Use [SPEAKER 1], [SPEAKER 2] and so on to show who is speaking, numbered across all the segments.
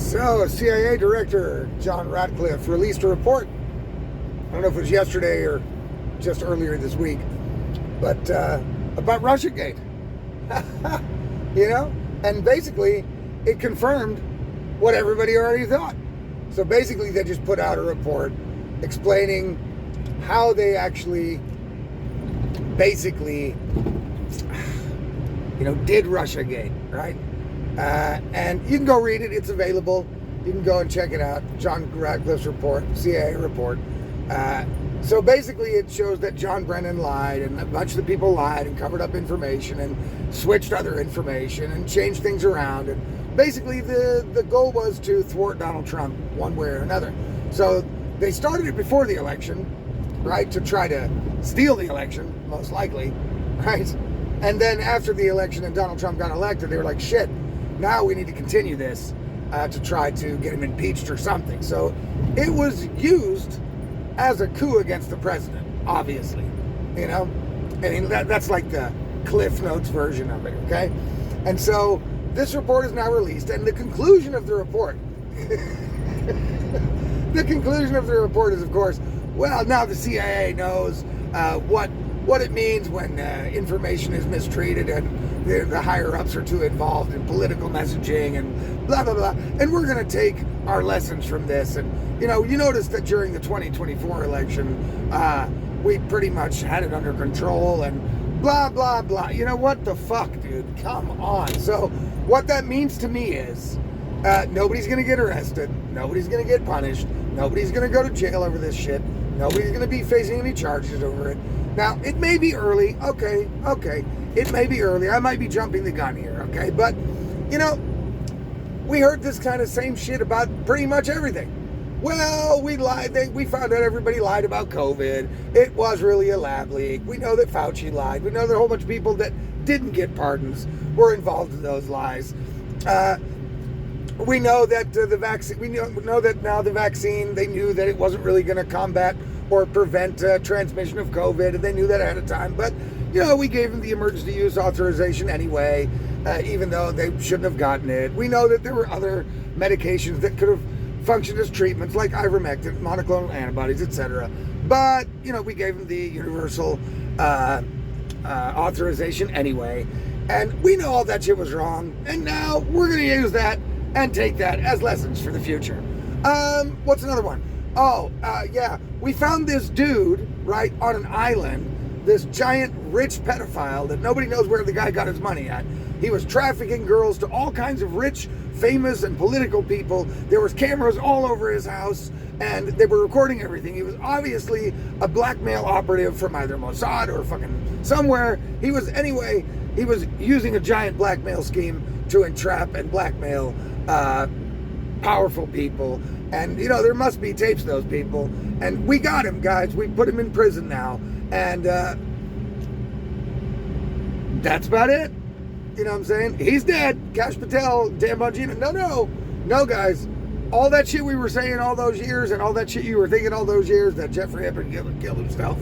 [SPEAKER 1] So, CIA Director John Ratcliffe released a report. I don't know if it was yesterday or just earlier this week, but about Russiagate. And basically it confirmed what everybody already thought. So basically they just put out a report explaining how they actually basically did Russiagate, right? And you can go read it. It's available. You can go and check it out. John Ratcliffe's report, CIA report. So basically it shows that John Brennan lied, and a bunch of the people lied and covered up information and switched other information and changed things around. And basically the goal was to thwart Donald Trump one way or another. So they started it before the election, right, to try to steal the election, most likely, right? And then after the election and Donald Trump got elected, they were like, shit, now we need to continue this to try to get him impeached or something. So it was used as a coup against the president, obviously. I mean, that's like the Cliff Notes version of it, okay? And so this report is now released, and the conclusion of the report, is, of course, well, now the CIA knows what it means when information is mistreated and the higher-ups are too involved in political messaging and blah, blah, blah. And we're going to take our lessons from this. And, you notice that during the 2024 election, we pretty much had it under control and blah, blah, blah. What the fuck, dude? Come on. So what that means to me is nobody's going to get arrested. Nobody's going to get punished. Nobody's going to go to jail over this shit. Nobody's going to be facing any charges over it. Now, it may be early. Okay. It may be early. I might be jumping the gun here, okay? But, we heard this kind of same shit about pretty much everything. Well, we lied. We found out everybody lied about COVID. It was really a lab leak. We know that Fauci lied. We know that a whole bunch of people that didn't get pardons were involved in those lies. We know that the vaccine. We know that now the vaccine. They knew that it wasn't really going to combat or prevent transmission of COVID, and they knew that ahead of time. But we gave them the emergency use authorization anyway, even though they shouldn't have gotten it. We know that there were other medications that could have functioned as treatments, like ivermectin, monoclonal antibodies, etc. But we gave them the universal authorization anyway, and we know all that shit was wrong. And now we're going to use that and take that as lessons for the future. What's another one? Yeah, we found this dude, right, on an island, this giant rich pedophile that nobody knows where the guy got his money at. He was trafficking girls to all kinds of rich, famous, and political people. There was cameras all over his house, and they were recording everything. He was obviously a blackmail operative from either Mossad or fucking somewhere. He was using a giant blackmail scheme to entrap and blackmail powerful people. And, there must be tapes of those people. And we got him, guys. We put him in prison now. And that's about it. You know what I'm saying? He's dead. Kash Patel, Dan Bongino. No, guys. All that shit we were saying all those years and all that shit you were thinking all those years that Jeffrey Epstein killed himself.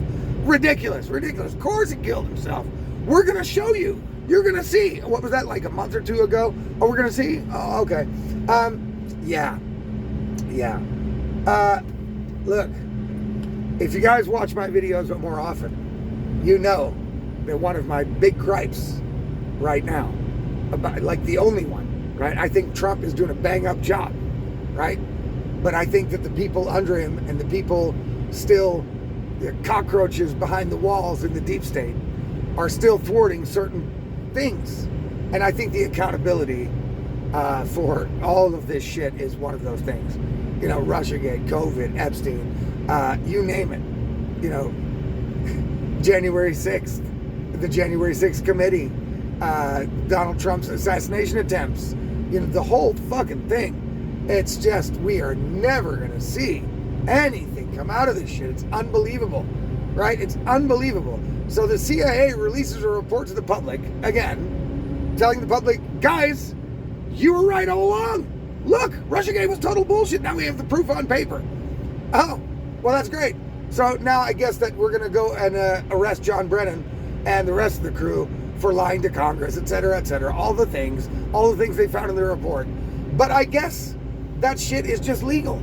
[SPEAKER 1] Ridiculous. Of course he killed himself. We're going to show you. You're going to see. What was that, like a month or two ago? Oh, we're going to see? Oh, okay. Yeah. Look, if you guys watch my videos more often, you know that one of my big gripes right now, about like the only one, right? I think Trump is doing a bang-up job, right? But I think that the people under him and the people still, the cockroaches behind the walls in the deep state, are still thwarting certain things. And I think the accountability for all of this shit is one of those things. Russiagate, COVID, Epstein, you name it. January 6th, the January 6th committee, Donald Trump's assassination attempts, the whole fucking thing. It's just, we are never going to see anything come out of this shit. It's unbelievable, right? It's unbelievable. So the CIA releases a report to the public, again, telling the public, guys, you were right all along. Look, Russiagate was total bullshit. Now we have the proof on paper. Oh, well, that's great. So now I guess that we're going to go and arrest John Brennan and the rest of the crew for lying to Congress, et cetera, all the things they found in the report. But I guess that shit is just legal.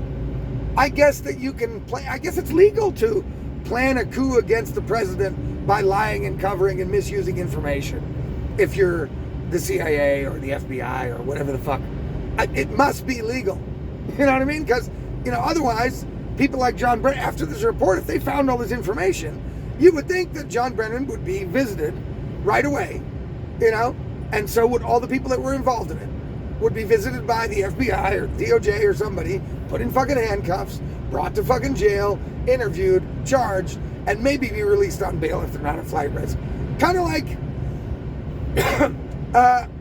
[SPEAKER 1] I guess that you can play, I guess it's legal to plan a coup against the president by lying and covering and misusing information. If you're the CIA or the FBI or whatever the fuck, it must be legal. You know what I mean? Because, otherwise, people like John Brennan, after this report, if they found all this information, you would think that John Brennan would be visited right away, and so would all the people that were involved in it. Would be visited by the FBI or DOJ or somebody, put in fucking handcuffs, brought to fucking jail, interviewed, charged, and maybe be released on bail if they're not at flight risk. Kind of like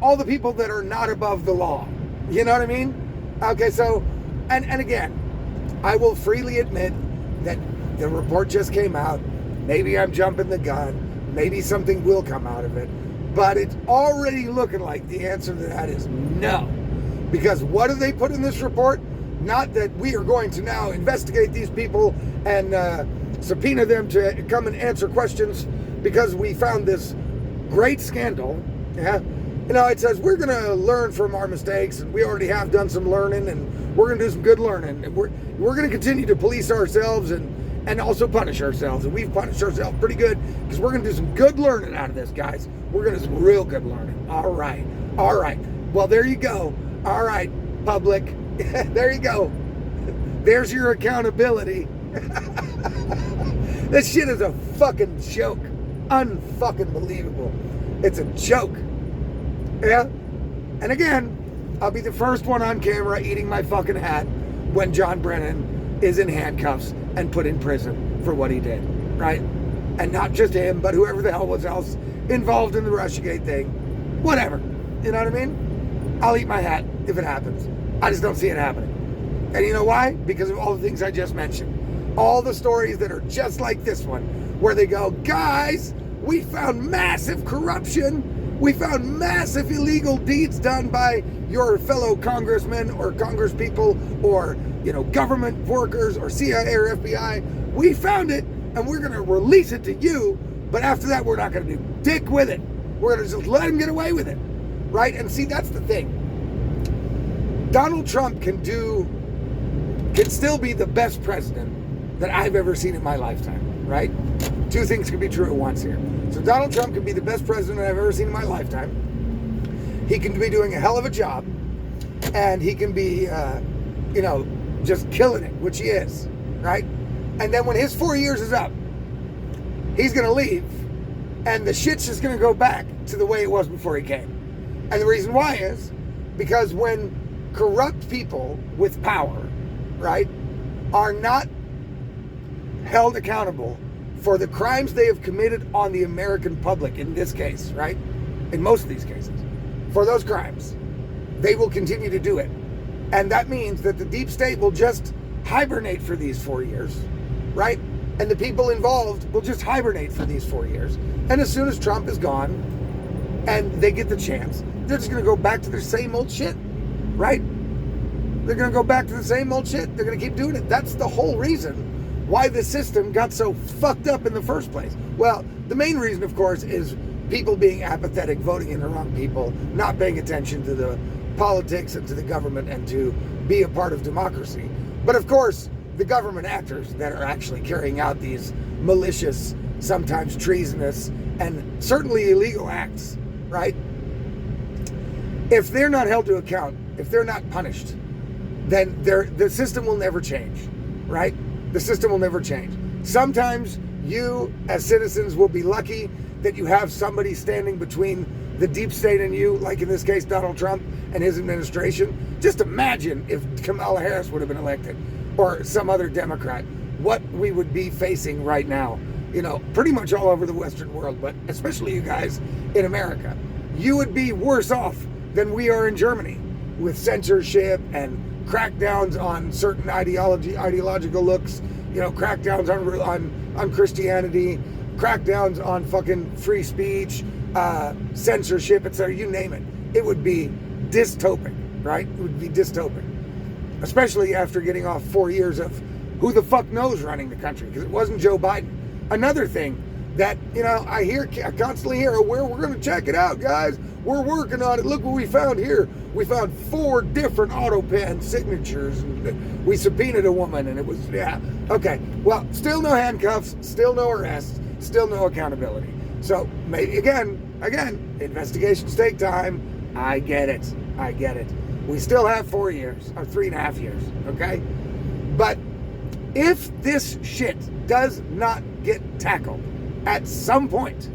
[SPEAKER 1] all the people that are not above the law. You know what I mean? Okay, so, and again, I will freely admit that the report just came out. Maybe I'm jumping the gun. Maybe something will come out of it. But it's already looking like the answer to that is no. Because what do they put in this report? Not that we are going to now investigate these people and subpoena them to come and answer questions because we found this great scandal. Yeah. It says we're going to learn from our mistakes, and we already have done some learning, and we're going to do some good learning. And we're going to continue to police ourselves and also punish ourselves. And we've punished ourselves pretty good because we're going to do some good learning out of this, guys. We're going to do some real good learning. All right. Well, there you go. All right, public. There you go. There's your accountability. This shit is a fucking joke. Unfucking believable. It's a joke. Yeah? And again, I'll be the first one on camera eating my fucking hat when John Brennan is in handcuffs and put in prison for what he did, right? And not just him, but whoever the hell was else involved in the Russiagate thing. Whatever. You know what I mean? I'll eat my hat if it happens. I just don't see it happening. And you know why? Because of all the things I just mentioned. All the stories that are just like this one, where they go, guys, we found massive corruption. We found massive illegal deeds done by your fellow congressmen or congresspeople or, government workers or CIA or FBI. We found it, and we're going to release it to you. But after that, we're not going to do dick with it. We're going to just let him get away with it. Right? And see, that's the thing. Donald Trump can still be the best president that I've ever seen in my lifetime, right? Two things can be true at once here. So Donald Trump can be the best president I've ever seen in my lifetime. He can be doing a hell of a job, and he can be, just killing it, which he is, right? And then when his 4 years is up, he's going to leave, and the shit's just going to go back to the way it was before he came. And the reason why is because when corrupt people with power, right, are not held accountable for the crimes they have committed on the American public, in this case, right, in most of these cases, for those crimes, they will continue to do it. And that means that the deep state will just hibernate for these 4 years, right? And the people involved will just hibernate for these 4 years. And as soon as Trump is gone and they get the chance, they're just going to go back to their same old shit, right? They're going to go back to the same old shit. They're going to keep doing it. That's the whole reason why the system got so fucked up in the first place. Well, the main reason, of course, is people being apathetic, voting in the wrong people, not paying attention to the politics and to the government and to be a part of democracy. But of course, the government actors that are actually carrying out these malicious, sometimes treasonous, and certainly illegal acts, right? If they're not held to account, if they're not punished, then the system will never change, right? The system will never change. Sometimes you, as citizens, will be lucky that you have somebody standing between the deep state and you, like in this case, Donald Trump and his administration. Just imagine if Kamala Harris would have been elected, or some other Democrat, what we would be facing right now, pretty much all over the Western world, but especially you guys in America. You would be worse off than we are in Germany, with censorship and crackdowns on certain ideological looks, crackdowns on Christianity, crackdowns on fucking free speech, censorship, etc. You name it. It would be dystopic, right? It would be dystopic. Especially after getting off 4 years of who the fuck knows running the country, because it wasn't Joe Biden. Another thing that, I constantly hear, oh, we're going to check it out, guys. We're working on it. Look what we found here. We found 4 different AutoPAN signatures. And we subpoenaed a woman, and it was, yeah. Okay, well, still no handcuffs, still no arrests, still no accountability. So, maybe, again, investigations take time. I get it. We still have 4 years, or 3.5 years, okay? But if this shit does not get tackled at some point,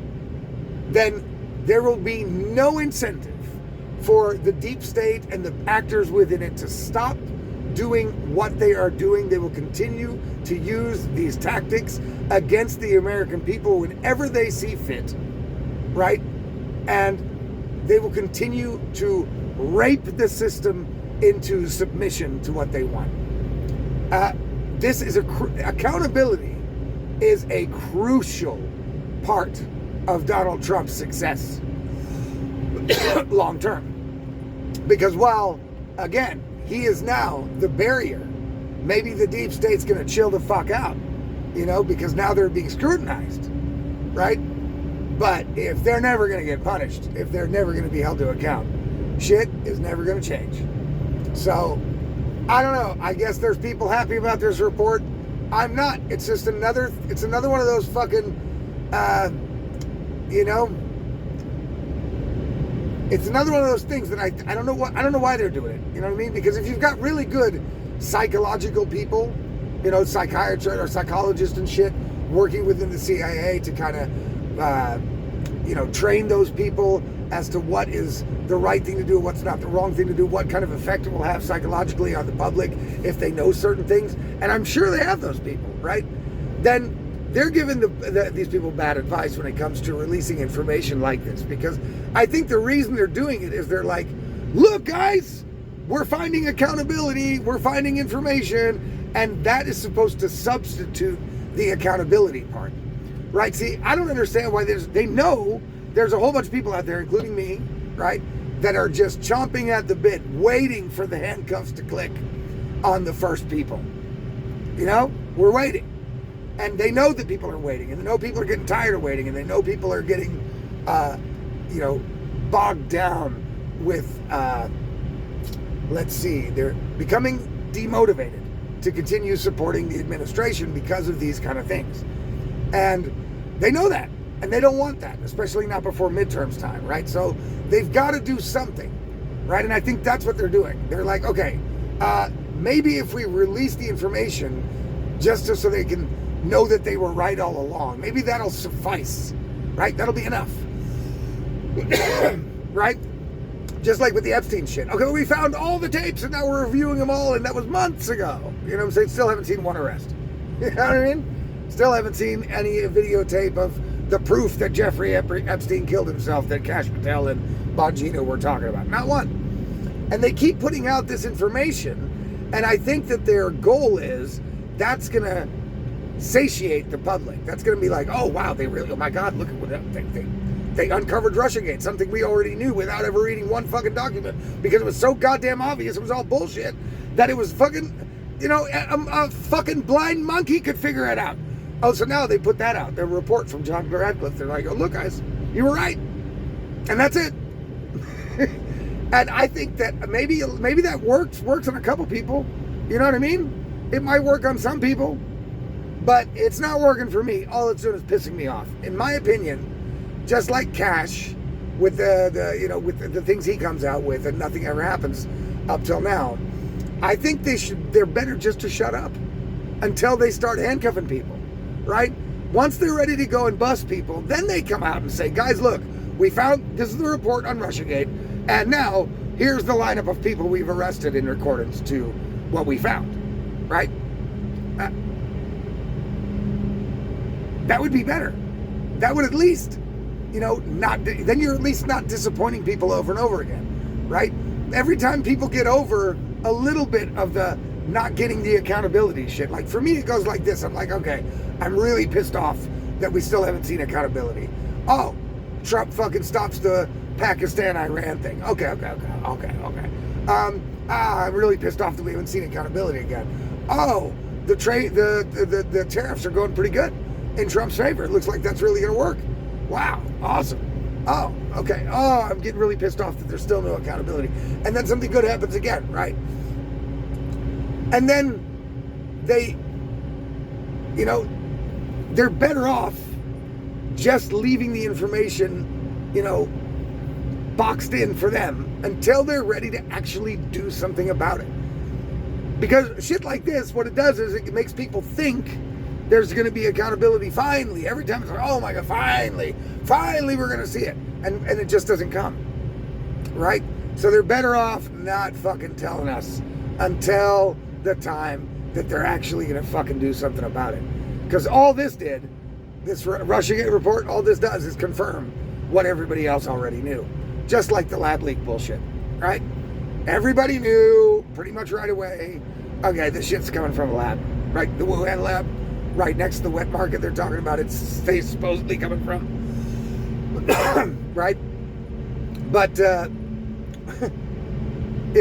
[SPEAKER 1] then there will be no incentive for the deep state and the actors within it to stop doing what they are doing. They will continue to use these tactics against the American people whenever they see fit, right? And they will continue to rape the system into submission to what they want. This is accountability is a crucial part of Donald Trump's success long term. Because while, again, he is now the barrier, maybe the deep state's going to chill the fuck out, because now they're being scrutinized, right? But if they're never going to get punished, if they're never going to be held to account, shit is never going to change. So, I don't know. I guess there's people happy about this report. I'm not. It's just another one of those fucking, it's another one of those things that I don't know why they're doing it. You know what I mean? Because if you've got really good psychological people, psychiatrists or psychologists and shit working within the CIA to kind of, train those people as to what is the right thing to do, what's not the wrong thing to do, what kind of effect it will have psychologically on the public if they know certain things. And I'm sure they have those people, right? Then they're giving these people bad advice when it comes to releasing information like this, because I think the reason they're doing it is they're like, look, guys, we're finding accountability, we're finding information, and that is supposed to substitute the accountability part, right? See, I don't understand why they know there's a whole bunch of people out there, including me, right, that are just chomping at the bit, waiting for the handcuffs to click on the first people. We're waiting. And they know that people are waiting, and they know people are getting tired of waiting, and they know people are getting, bogged down with, they're becoming demotivated to continue supporting the administration because of these kind of things. And they know that, and they don't want that, especially not before midterms time, right? So they've got to do something, right? And I think that's what they're doing. They're like, okay, maybe if we release the information just so they can know that they were right all along, maybe that'll suffice, right? That'll be enough, right? Just like with the Epstein shit. Okay, well, we found all the tapes and now we're reviewing them all, and that was months ago. You know what I'm saying? Still haven't seen one arrest. You know what I mean? Still haven't seen any videotape of the proof that Jeffrey Epstein killed himself that Kash Patel and Bongino were talking about. Not one. And they keep putting out this information, and I think that their goal is that's going to satiate the public. That's going to be like, oh, wow, oh my God, look at what they uncovered Russiagate, something we already knew without ever reading one fucking document, because it was so goddamn obvious it was all bullshit that it was fucking, a fucking blind monkey could figure it out. Oh, so now they put that out, their report from John Radcliffe. They're like, oh, look, guys, you were right. And that's it. And I think that maybe that works on a couple people. You know what I mean? It might work on some people, but it's not working for me. All it's doing is pissing me off. In my opinion, just like Kash with with the things he comes out with and nothing ever happens up till now, I think they're better just to shut up until they start handcuffing people. Right? Once they're ready to go and bust people, then they come out and say, guys, look, we found, this is the report on Russiagate, and now here's the lineup of people we've arrested in accordance to what we found. Right? That would be better. That would at least, then you're at least not disappointing people over and over again. Right? Every time people get over a little bit of the not getting the accountability shit. Like, for me, it goes like this. I'm like, okay, I'm really pissed off that we still haven't seen accountability. Oh, Trump fucking stops the Pakistan-Iran thing. Okay. I'm really pissed off that we haven't seen accountability again. Oh, the tariffs are going pretty good. in Trump's favor. It looks like that's really going to work. Wow, awesome. Oh, okay. Oh, I'm getting really pissed off that there's still no accountability. And then something good happens again, right? And then they, you know, they're better off just leaving the information, you know, boxed in for them until they're ready to actually do something about it. Because shit like this, what it does is it makes people think there's going to be accountability finally. Every time it's like, oh my God, finally we're going to see it. And it just doesn't come. Right? So they're better off not fucking telling us until the time that they're actually going to fucking do something about it. Because all this did, this Russiagate report, all this does is confirm what everybody else already knew. Just like the lab leak bullshit. Right? Everybody knew pretty much right away, okay, this shit's coming from a lab. Right? The Wuhan lab. Right next to the wet market they're talking about it's supposedly coming from. Right? But, you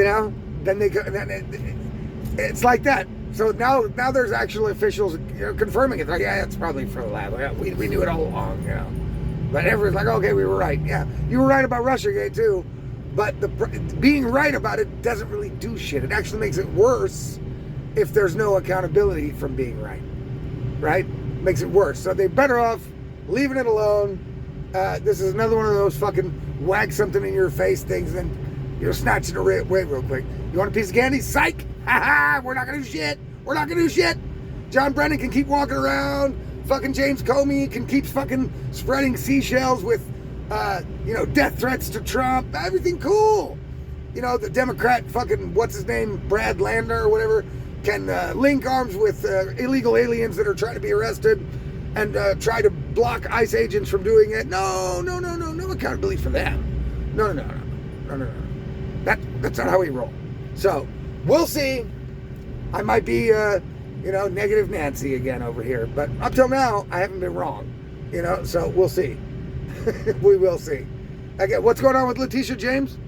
[SPEAKER 1] know, then it's like that. So now there's actual officials, you know, confirming it. Like, yeah, it's probably from the lab. Like, we knew it all along, you know. But everyone's like, okay, we were right. Yeah, you were right about Russiagate too. But being right about it doesn't really do shit. It actually makes it worse if there's no accountability from being right. Right? Makes it worse. So they're better off leaving it alone. This is another one of those fucking wag something in your face things, and you're snatching it away real quick. You want a piece of candy? Psych! Ha ha! We're not gonna do shit! We're not gonna do shit! John Brennan can keep walking around. Fucking James Comey can keep fucking spreading seashells with, you know, death threats to Trump. Everything cool. You know, the Democrat fucking, what's his name? Brad Lander or whatever. Can link arms with illegal aliens that are trying to be arrested and try to block ICE agents from doing it. No accountability for them. No. That's not how we roll. So we'll see. I might be, you know, negative Nancy again over here, but up till now I haven't been wrong. You know, so we'll see. We will see. Okay, what's going on with Letitia James?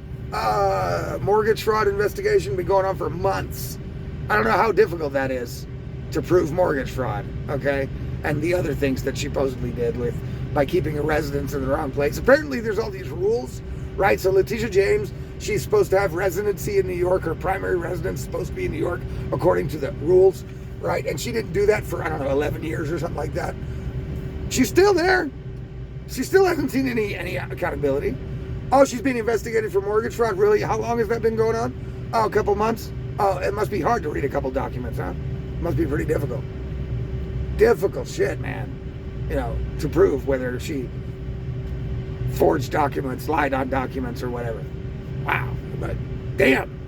[SPEAKER 1] Mortgage fraud investigation been going on for months. I don't know how difficult that is to prove mortgage fraud, okay? And the other things that she supposedly did by keeping a residence in the wrong place. Apparently there's all these rules, right? So Letitia James, she's supposed to have residency in New York. Her primary residence is supposed to be in New York according to the rules, right? And she didn't do that for, I don't know, 11 years or something like that. She's still there. She still hasn't seen any accountability. Oh, she's being investigated for mortgage fraud. Really? How long has that been going on? Oh, a couple months? Oh, it must be hard to read a couple documents, huh? It must be pretty difficult. Difficult shit, man. You know, to prove whether she forged documents, lied on documents, or whatever. Wow. But damn.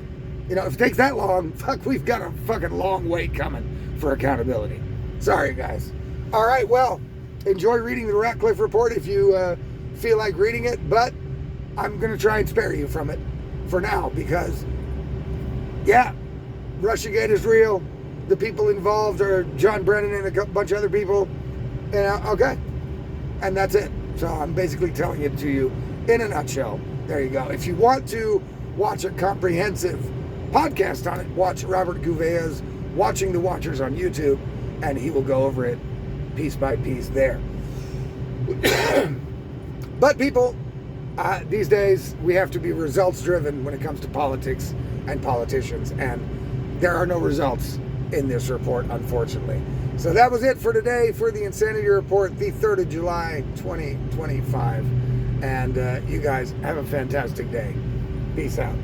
[SPEAKER 1] You know, if it takes that long, fuck, we've got a fucking long wait coming for accountability. Sorry, guys. All right, well, enjoy reading the Ratcliffe Report if you feel like reading it, but I'm going to try and spare you from it for now because, yeah, Russiagate is real. The people involved are John Brennan and a bunch of other people. You know, okay. And that's it. So I'm basically telling it to you in a nutshell. There you go. If you want to watch a comprehensive podcast on it, watch Robert Gouvea's Watching the Watchers on YouTube, and he will go over it piece by piece there. But people, these days we have to be results driven when it comes to politics and politicians, and there are no results in this report, unfortunately. So that was it for today for the Insanity Report, the 3rd of July 2025, and you guys have a fantastic day. Peace out.